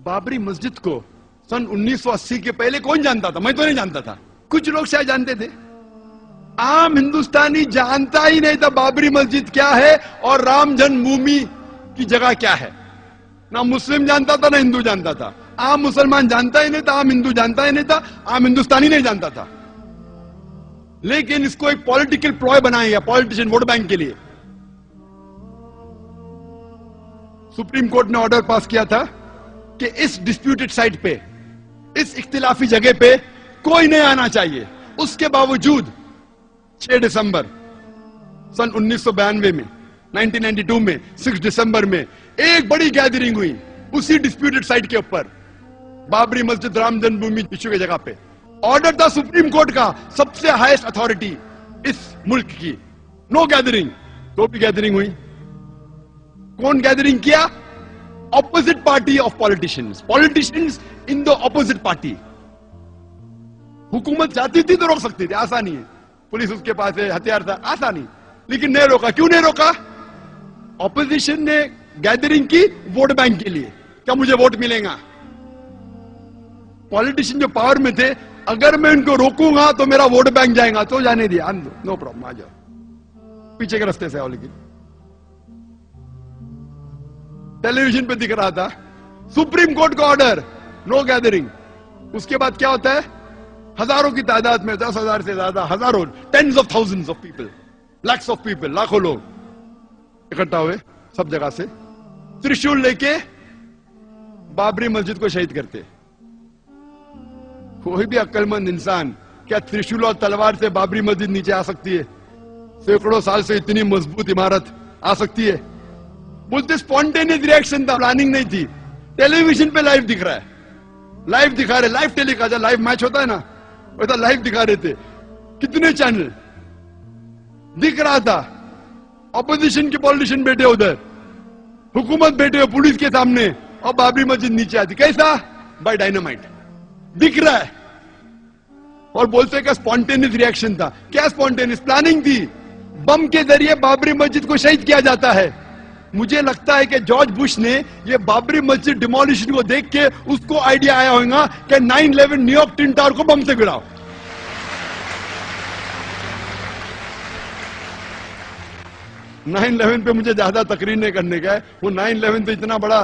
बाबरी मस्जिद को सन 1980 के पहले कौन जानता था? मैं तो नहीं जानता था, कुछ लोग शायद जानते थे। आम हिंदुस्तानी जानता ही नहीं था बाबरी मस्जिद क्या है और राम जन्मभूमि की जगह क्या है। ना मुस्लिम जानता था ना हिंदू जानता था। आम मुसलमान जानता ही नहीं था, आम हिंदू जानता ही नहीं था, आम हिंदुस्तानी नहीं जानता था। लेकिन इसको एक पॉलिटिकल प्लॉय बनाया गया, पॉलिटिशियन वोट बैंक के लिए। सुप्रीम कोर्ट ने ऑर्डर पास किया था कि इस डिस्प्यूटेड साइट पे, इस इख्तिलाफी जगह पे कोई नहीं आना चाहिए। उसके बावजूद 6 दिसंबर सन 1992 में, 1992 में 6 दिसंबर में एक बड़ी गैदरिंग हुई उसी डिस्प्यूटेड साइट के ऊपर, बाबरी मस्जिद राम जन्मभूमि इश्यू की जगह पे। ऑर्डर था सुप्रीम कोर्ट का, सबसे हाईएस्ट अथॉरिटी इस मुल्क की, नो गैदरिंग। तो भी गैदरिंग हुई। कौन गैदरिंग किया? Opposite party of politicians, politicians in the opposite party. हुकूमत चाहती थी तो रोक सकती थी, आसानी है, पुलिस उसके पास है, हथियार था, आसानी, लेकिन नहीं रोका। क्यों नहीं रोका? ऑपोजिशन ने गैदरिंग की वोट बैंक के लिए, क्या मुझे वोट मिलेगा। पॉलिटिशियन जो पावर में थे, अगर मैं उनको रोकूंगा तो मेरा वोट बैंक जाएगा, तो जाने दिया, आन दो, नो प्रॉब्लम, आ जाओ, पीछे के रास्ते से आओ। लेकिन टेलीविजन पे दिख रहा था सुप्रीम कोर्ट का ऑर्डर, नो गैदरिंग। उसके बाद क्या होता है? हजारों की तादाद में, 10,000 से ज्यादा, हजारों, tens of thousands of people, lakhs of people, लाखों लोग इकट्ठा हुए सब जगह से, त्रिशूल लेके बाबरी मस्जिद को शहीद करते। कोई भी अक्लमंद इंसान क्या त्रिशूल और तलवार से बाबरी मस्जिद नीचे आ सकती है? सैकड़ों साल से इतनी मजबूत इमारत आ सकती है? बोलते स्पॉन्टेनियस रिएक्शन था, प्लानिंग नहीं थी। टेलीविजन पे लाइव दिख रहा है, लाइव दिखा रहे, लाइव टेलीकास्ट, लाइव मैच होता है ना, वैसा लाइव दिखा रहे थे, कितने चैनल दिख रहा था। ऑपोजिशन के पॉलिटिशियन बैठे उधर, हुकूमत बैठे हुए पुलिस के सामने, और बाबरी मस्जिद नीचे आती। कैसा? बाय डायनामाइट, दिख रहा है। और बोलते का स्पॉन्टेनियस रिएक्शन था। क्या स्पॉन्टेनियस? प्लानिंग थी। बम के जरिए बाबरी मस्जिद को शहीद किया जाता है। मुझे लगता है कि जॉर्ज बुश ने ये बाबरी मस्जिद डिमोलिशन को देख के उसको आइडिया आया होगा कि 9/11 न्यूयॉर्क ट्विन टावर को बम से गिराओ। — 9/11 पे मुझे ज्यादा तकरीर नहीं करने का है, वो 9/11 तो इतना बड़ा,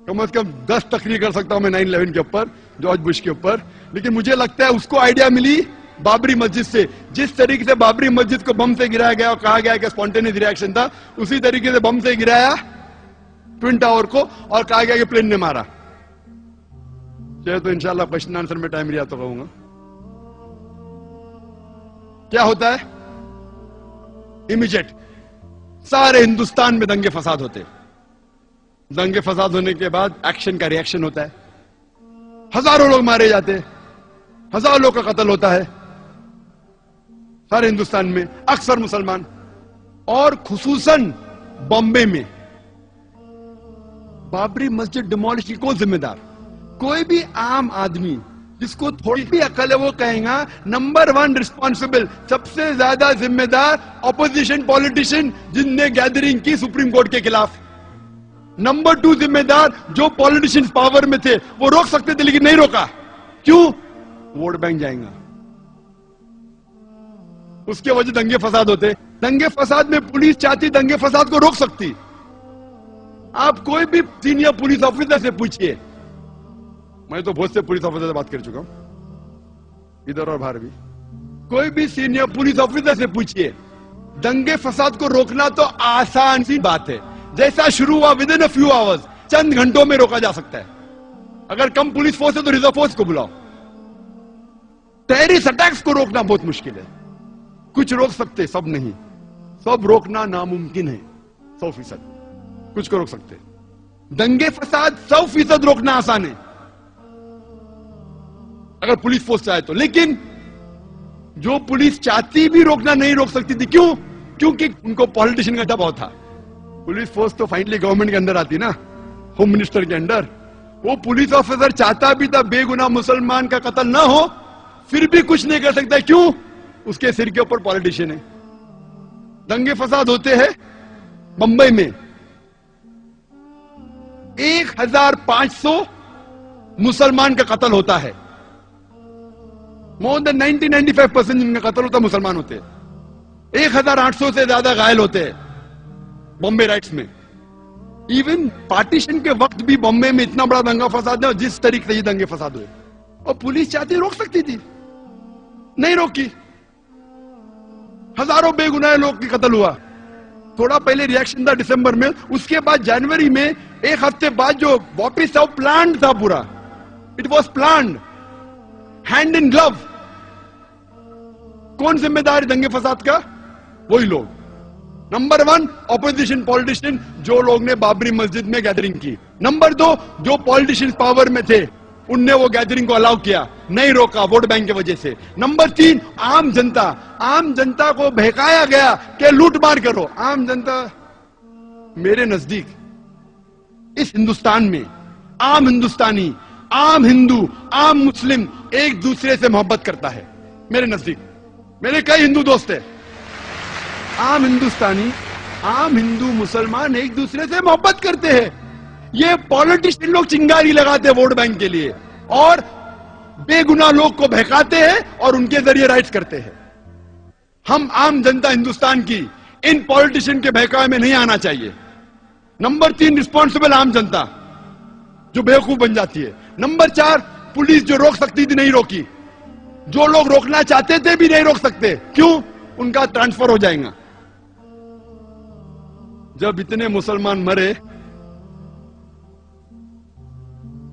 कम से कम 10 तकरीर कर सकता हूं मैं 9/11 के ऊपर, जॉर्ज बुश के ऊपर। लेकिन मुझे लगता है उसको आइडिया मिली बाबरी मस्जिद से। जिस तरीके से बाबरी मस्जिद को बम से गिराया गया और कहा गया कि स्पॉन्टेनियस रिएक्शन था, उसी तरीके से बम से गिराया ट्विन टावर को और कहा गया कि प्लेन ने मारा। चाहे तो इंशाल्लाह क्वेश्चन आंसर में टाइम रिया तो कहूंगा। क्या होता है? इमीडिएट सारे हिंदुस्तान में दंगे फसाद होते। दंगे फसाद होने के बाद एक्शन का रिएक्शन होता है, हजारों लोग मारे जाते, हजारों लोग का कत्ल होता है सारे हिंदुस्तान में, अक्सर मुसलमान। और खुसूसन बॉम्बे में बाबरी मस्जिद डिमोलिश की कौन जिम्मेदार? कोई भी आम आदमी जिसको थोड़ी भी अकल है वो कहेगा नंबर 1 रिस्पॉन्सिबल, सबसे ज्यादा जिम्मेदार ऑपोजिशन पॉलिटिशियन जिनने गैदरिंग की सुप्रीम कोर्ट के खिलाफ। नंबर 2 जिम्मेदार जो पॉलिटिशियंस पावर में थे, वो रोक सकते थे लेकिन नहीं रोका। क्यों? वोट बैंक जाएगा। उसके वजह दंगे फसाद होते। दंगे फसाद में पुलिस चाहती दंगे फसाद को रोक सकती। आप कोई भी सीनियर पुलिस ऑफिसर से पूछिए, मैं तो बहुत से पुलिस ऑफिसर से बात कर चुका हूं, इधर और बाहर भी, कोई भी सीनियर पुलिस ऑफिसर से पूछिए, दंगे फसाद को रोकना तो आसान सी बात है। जैसा शुरू हुआ विदिन अ फ्यू आवर्स, चंद घंटों में रोका जा सकता है। अगर कम पुलिस फोर्स है तो रिजर्व फोर्स को बुलाओ। टेररिस्ट अटैक्स को रोकना बहुत मुश्किल है। कुछ रोक सकते, सब नहीं। सब रोकना नामुमकिन है 100%। कुछ को रोक सकते। दंगे फसाद 100% रोकना आसान है अगर पुलिस फोर्स चाहे तो। लेकिन जो पुलिस चाहती भी रोकना नहीं रोक सकती थी। क्यों? क्योंकि उनको पॉलिटिशियन का दबाव था। पुलिस फोर्स तो फाइनली गवर्नमेंट के अंदर आती ना, होम मिनिस्टर के अंडर। वो पुलिस ऑफिसर चाहता भी था बेगुनाह मुसलमान का कत्ल ना हो, फिर भी कुछ नहीं कर सकता। क्यों? उसके सिर के ऊपर पॉलिटिशियन है। दंगे फसाद होते हैं बंबई में, 1500 मुसलमान का कत्ल होता है। मोर देन 90-95% जिनका कत्ल होता है मुसलमान होते हैं। 1800 से ज्यादा घायल होते हैं बॉम्बे राइट्स में। इवन पार्टीशन के वक्त भी बॉम्बे में इतना बड़ा दंगा फसाद है, जिस तरीके से ये दंगे फसाद हुए, और पुलिस चाहती रोक सकती थी, नहीं रोकी। हजारों बेगुनाह लोग की कत्ल हुआ। थोड़ा पहले रिएक्शन था दिसंबर में, उसके बाद जनवरी में एक हफ्ते बाद जो वापिस था, प्लान था पूरा। It was plan, hand in glove. कौन जिम्मेदार दंगे फसाद का? वही लोग। नंबर 1 ऑपोजिशन पॉलिटिशियन, जो लोग ने बाबरी मस्जिद में गैदरिंग की। नंबर 2 जो पॉलिटिशियन पावर में थे, उनने वो गैदरिंग को अलाउ किया, नहीं रोका वोट बैंक की वजह से। नंबर 3 आम जनता। आम जनता को बहकाया गया कि लूट मार करो। आम जनता, मेरे नजदीक इस हिंदुस्तान में आम हिंदुस्तानी, आम हिंदू, आम मुस्लिम एक दूसरे से मोहब्बत करता है। मेरे नजदीक मेरे कई हिंदू दोस्त हैं। आम हिंदुस्तानी, आम हिंदू मुसलमान एक दूसरे से मोहब्बत करते हैं। ये पॉलिटिशियन लोग चिंगारी लगाते हैं वोट बैंक के लिए, और बेगुनाह लोग को बहकाते हैं और उनके जरिए राइट्स करते हैं। हम आम जनता हिंदुस्तान की इन पॉलिटिशियन के बहकावे में नहीं आना चाहिए। नंबर 3 रिस्पॉन्सिबल आम जनता, जो बेवकूफ बन जाती है। नंबर 4 पुलिस, जो रोक सकती थी नहीं रोकी। जो लोग रोकना चाहते थे भी नहीं रोक सकते। क्यों? उनका ट्रांसफर हो जाएगा। जब इतने मुसलमान मरे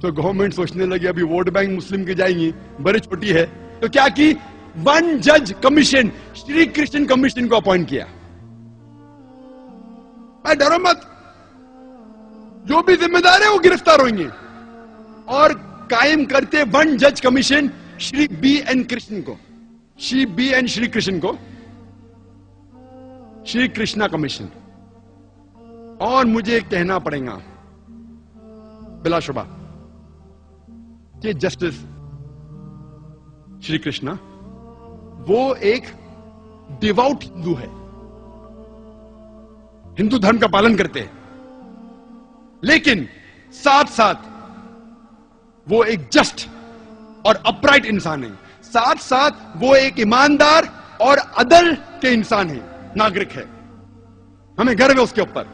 तो गवर्नमेंट सोचने लगी अभी वोट बैंक मुस्लिम की जाएंगी, बड़ी छोटी है, तो क्या की? 1 जज कमीशन, श्री कृष्ण कमीशन को अपॉइंट किया। डरो मत, जो भी जिम्मेदार है वो गिरफ्तार होंगे। और कायम करते 1 जज कमीशन श्री B.N. कृष्ण को, श्री B.N. श्री कृष्ण को श्री कृष्णा कमीशन। और मुझे कहना पड़ेगा बिलाशुबा कि जस्टिस श्री कृष्णा वो एक डिवाउट हिंदू है, हिंदू धर्म का पालन करते हैं, लेकिन साथ साथ वो एक जस्ट और अपराइट इंसान है। साथ साथ वो एक ईमानदार और अदल के इंसान है, नागरिक है। हमें गर्व है उसके ऊपर।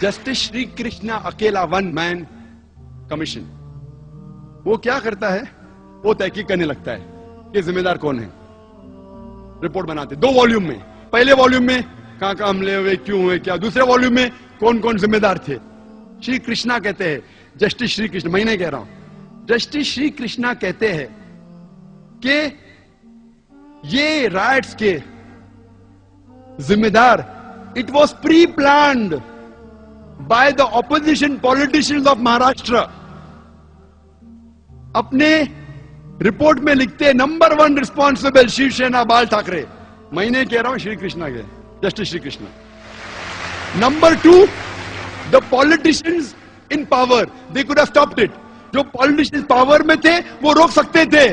जस्टिस श्री कृष्णा अकेला 1 मैन कमीशन, वो क्या करता है? वो तहकीक करने लगता है कि जिम्मेदार कौन है। रिपोर्ट बनाते 2 वॉल्यूम में। पहले वॉल्यूम में कहां हमले हुए, क्यों हुए, क्या। दूसरे वॉल्यूम में कौन कौन जिम्मेदार थे। श्री कृष्णा कहते हैं, जस्टिस श्री कृष्ण, मैं नहीं कह रहा हूं, जस्टिस श्री कृष्णा कहते हैं कि ये राइट्स के जिम्मेदार, it was pre planned by the opposition politicians of Maharashtra. अपने रिपोर्ट में लिखते नंबर 1 रिस्पॉन्सिबल शिवसेना बाल ठाकरे। मैं नहीं कह रहा हूं, श्री कृष्णा के, justice Shri Krishna. Number 2 the politicians in power, they could have stopped it. जो पॉलिटिशियंस पावर में थे वो रोक सकते थे,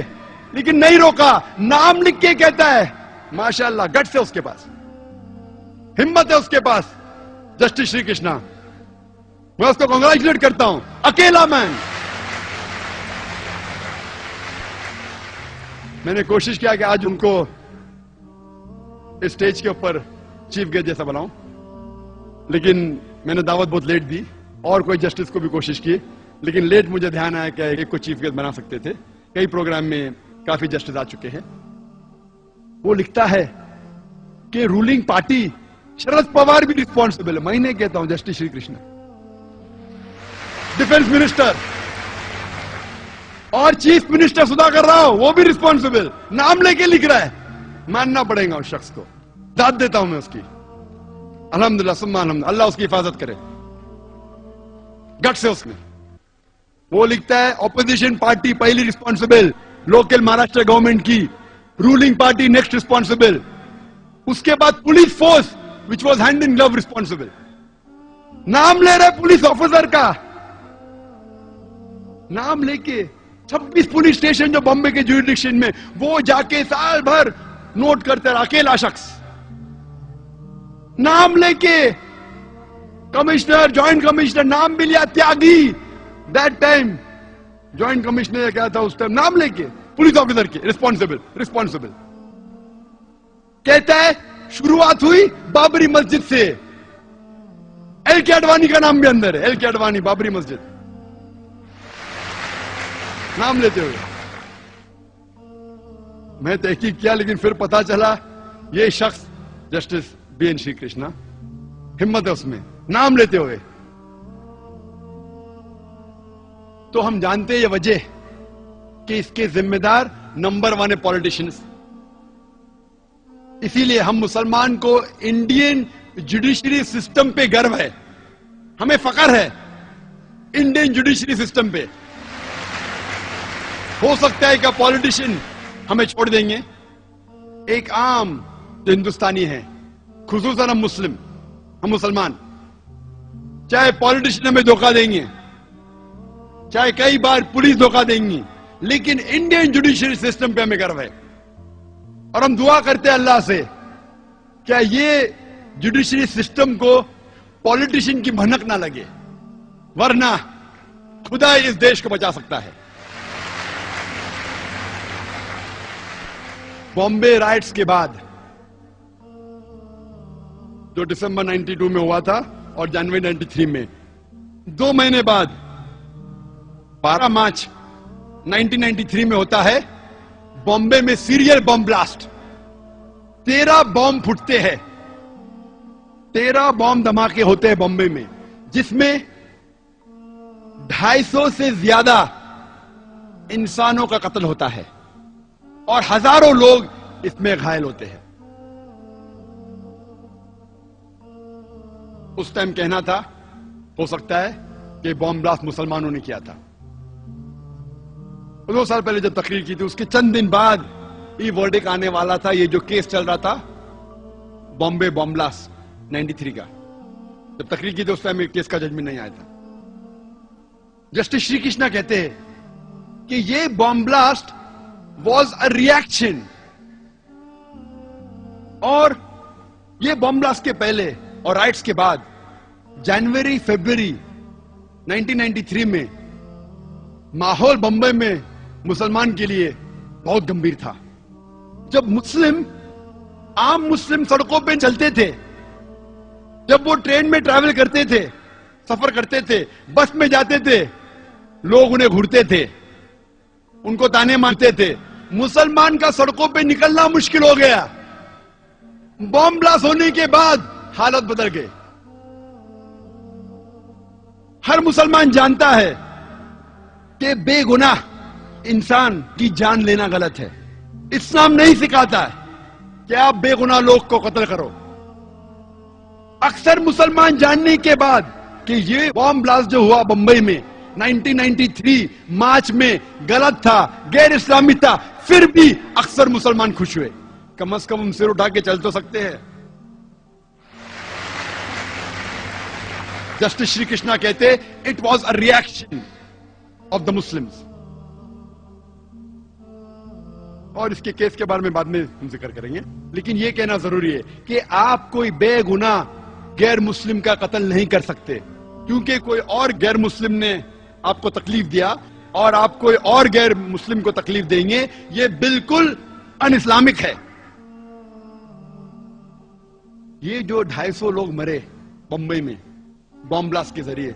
लेकिन नहीं रोका। नाम लिख के कहता है, माशाअल्लाह, गट्स है उसके पास, हिम्मत है उसके पास, जस्टिस श्री कृष्णा। मैं उसको कांग्रेचुलेट करता हूं, अकेला मैन। मैंने कोशिश किया कि आज उनको स्टेज के ऊपर चीफ गेस्ट जैसा बनाऊं, लेकिन मैंने दावत बहुत लेट दी, और कोई जस्टिस को भी कोशिश की, लेकिन लेट मुझे ध्यान आया कि एक को चीफ गेस्ट बना सकते थे। कई प्रोग्राम में काफी जस्टिस आ चुके हैं। वो लिखता है कि रूलिंग पार्टी, शरद पवार भी रिस्पॉन्सिबल है। मैं नहीं कहता हूं, justice Shri Krishna. Defence minister और चीफ मिनिस्टर सुधाकर राव, वो भी रिस्पॉन्सिबल, नाम लेके लिख रहा है। मानना पड़ेगा उस शख्स को, दाद देता हूं मैं उसकी। अल्हम्दुलिल्लाह सुम्मा अल्हम्दुलिल्लाह, अल्लाह उसकी हिफाजत करे। गट से उसमें वो लिखता है, ऑपोजिशन पार्टी पहली रिस्पॉन्सिबल, लोकल महाराष्ट्र गवर्नमेंट की, रूलिंग पार्टी नेक्स्ट रिस्पॉन्सिबल, उसके बाद police force which was hand in glove responsible. नाम ले रहे पुलिस ऑफिसर का, नाम लेके 26 पुलिस स्टेशन जो बॉम्बे के ज्यूरिडिक्शन में, वो जाके साल भर नोट करते रहा, अकेला शख्स। नाम लेके कमिश्नर, ज्वाइंट कमिश्नर, नाम भी लिया, त्यागी। दैट टाइम ज्वाइंट कमिश्नर क्या था उस टाइम, नाम लेके पुलिस ऑफिसर के, रिस्पॉन्सिबल कहता है शुरुआत हुई बाबरी मस्जिद से। एल के अडवाणी का नाम भी अंदर है, एल के अडवाणी, बाबरी मस्जिद, नाम लेते हुए। मैं तहकीक किया, लेकिन फिर पता चला ये शख्स जस्टिस BN श्री कृष्णा, हिम्मत है उसमें, नाम लेते हुए। तो हम जानते हैं ये वजह कि इसके जिम्मेदार नंबर 1 है पॉलिटिशियंस। इसीलिए हम मुसलमान को इंडियन जुडिशरी सिस्टम पे गर्व है, हमें फख्र है इंडियन जुडिशरी सिस्टम पे। हो सकता है कि पॉलिटिशियन हमें छोड़ देंगे, एक आम जो हिंदुस्तानी है, खुसूसन हम मुसलमान, चाहे पॉलिटिशियन हमें धोखा देंगे, चाहे कई बार पुलिस धोखा देंगी, लेकिन इंडियन जुडिशरी सिस्टम पे हमें गर्व है। और हम दुआ करते हैं अल्लाह से, क्या ये जुडिशरी सिस्टम को पॉलिटिशियन की भनक ना लगे, वरना खुदा इस देश को बचा सकता है। बॉम्बे राइट्स के बाद, जो दिसंबर 92 में हुआ था और जनवरी 93 में, 2 महीने बाद 12 मार्च 1993 में होता है बॉम्बे में सीरियल बॉम्ब ब्लास्ट। 13 बॉम्ब फूटते हैं, 13 बॉम्ब धमाके होते हैं बॉम्बे में, जिसमें 250 से ज्यादा इंसानों का कत्ल होता है और हजारों लोग इसमें घायल होते हैं। उस टाइम कहना था, हो सकता है कि बॉम्ब ब्लास्ट मुसलमानों ने किया था। 2 साल पहले जब तकरीर की थी, उसके चंद दिन बाद ये वर्डिक्ट आने वाला था। ये जो केस चल रहा था बॉम्बे बॉम्ब ब्लास्ट 93 का, जब तकरीर की थी उस टाइम केस का जजमेंट नहीं आया था। जस्टिस श्री कृष्णा कहते हैं कि ये bomb blast was a reaction, और ये बॉम्ब ब्लास्ट के पहले और राइट्स के बाद जनवरी फरवरी 1993 में माहौल बंबई में मुसलमान के लिए बहुत गंभीर था। जब आम मुस्लिम सड़कों पे चलते थे, जब वो ट्रेन में ट्रैवल करते थे, सफर करते थे, बस में जाते थे, लोग उन्हें घूरते थे, उनको ताने मारते थे। मुसलमान का सड़कों पे निकलना मुश्किल हो गया। बॉम्ब ब्लास्ट होने के बाद हालत बदल गई। हर मुसलमान जानता है कि बेगुनाह इंसान की जान लेना गलत है। इस्लाम नहीं सिखाता है कि आप बेगुनाह लोग को कत्ल करो। अक्सर मुसलमान जानने के बाद कि ये बॉम्ब ब्लास्ट जो हुआ बंबई में 1993 मार्च में गलत था, गैर इस्लामी था, फिर भी अक्सर मुसलमान खुश हुए। कम से कम हम सिर उठा के चल तो सकते हैं। जस्टिस श्री कृष्णा कहते it was a reaction of the Muslims. और इसके केस के बारे में बाद में हम जिक्र करेंगे, लेकिन यह कहना जरूरी है कि आप कोई बेगुनाह गैर मुस्लिम का कत्ल नहीं कर सकते, क्योंकि कोई और गैर मुस्लिम ने आपको तकलीफ दिया और आप कोई और गैर मुस्लिम को तकलीफ देंगे, यह बिल्कुल अन इस्लामिक है। ये जो 250 लोग मरे बंबई में बॉम्ब ब्लास्ट के जरिए,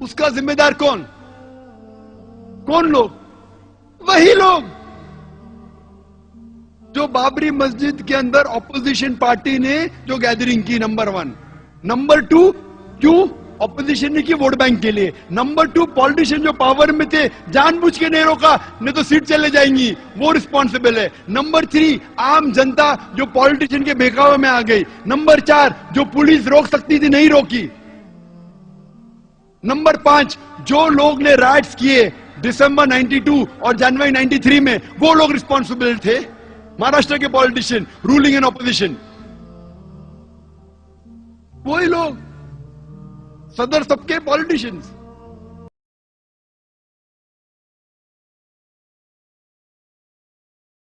उसका जिम्मेदार कौन लोग? वही लोग जो बाबरी मस्जिद के अंदर ऑपोजिशन पार्टी ने जो गैदरिंग की, नंबर 1। नंबर 2, क्यों ऑपोजिशन ने की? वोट बैंक के लिए। नंबर 2, पॉलिटिशियन जो पावर में थे जानबूझ के नहीं रोका, नहीं तो सीट चले जाएंगी, वो रिस्पॉन्सिबल है। नंबर 3, आम जनता जो पॉलिटिशियन के बहकावे में आ गई। नंबर 4, जो पुलिस रोक सकती थी नहीं रोकी। नंबर 5, जो लोग ने राइट्स किए दिसंबर 92 और जनवरी 93 में, वो लोग रिस्पॉन्सिबल थे। महाराष्ट्र के पॉलिटिशियन, रूलिंग एंड ऑपोजिशन, वही लोग, सदर सबके पॉलिटिशियंस।